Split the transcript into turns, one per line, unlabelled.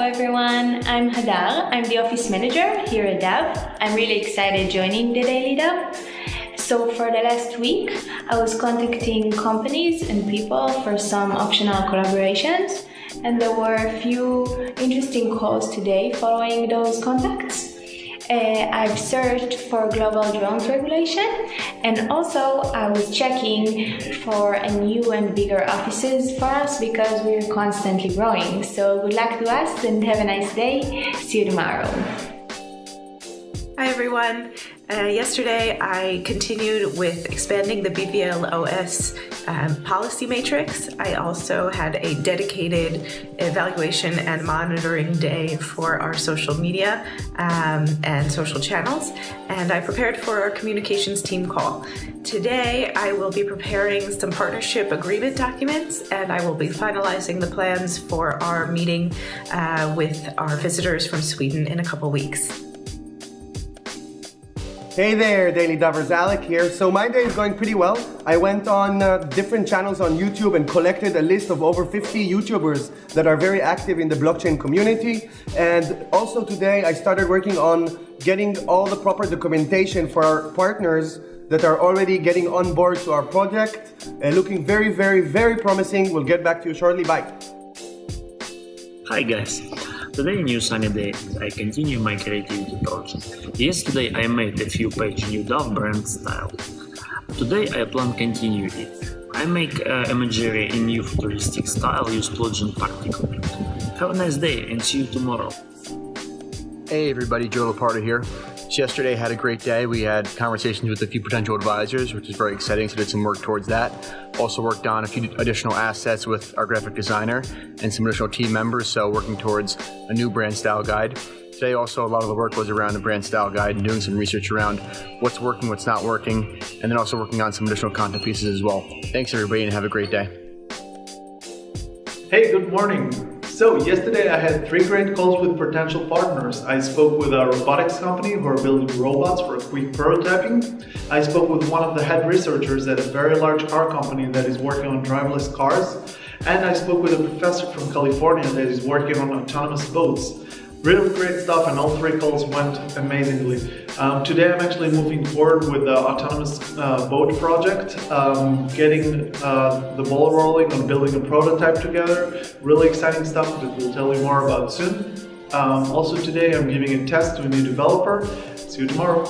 everyone, I'm Hadar. I'm the office manager here at DAV. I'm really excited joining the DailyDAV. So for the last week, I was contacting companies and people for some optional collaborations, and there were a few interesting calls today following those contacts. I've searched for global drones regulation, and also I was checking for a new and bigger offices for us because we're constantly growing. So good luck to us and have a nice day. See you tomorrow.
Hi everyone. Yesterday I continued with expanding the BVLOS policy matrix. I also had a dedicated evaluation and monitoring day for our social media and social channels, and I prepared for our communications team call. Today I will be preparing some partnership agreement documents, and I will be finalizing the plans for our meeting with our visitors from Sweden in a couple weeks.
Hey there, Daily Davers, Alec here. So my day is going pretty well. I went on different channels on YouTube and collected a list of over 50 YouTubers that are very active in the blockchain community. And also today I started working on getting all the proper documentation for our partners that are already getting on board to our project. Looking very, very, very promising. We'll get back to you shortly. Bye.
Hi guys. Today, new sunny day, I continue my creativity project. Yesterday I made a few page new DAV brand style. Today I plan continue it. I make imagery in new futuristic style, use plugin particle. Have a nice day and see you tomorrow.
Hey everybody, Joe Laparta here. So yesterday had a great day. We had conversations with a few potential advisors, which is very exciting, so did some work towards that. Also worked on a few additional assets with our graphic designer and some additional team members, so working towards a new brand style guide. Today also a lot of the work was around the brand style guide and doing some research around what's working, what's not working, and then also working on some additional content pieces as well. Thanks everybody and have a great day.
Hey, good morning. So yesterday I had 3 great calls with potential partners. I spoke with a robotics company who are building robots for quick prototyping. I spoke with one of the head researchers at a very large car company that is working on driverless cars. And I spoke with a professor from California that is working on autonomous boats. Really great stuff, and all 3 calls went amazingly. Today I'm actually moving forward with the autonomous boat project, getting the ball rolling on building a prototype together. Really exciting stuff that we'll tell you more about soon. Also today I'm giving a test to a new developer. See you tomorrow.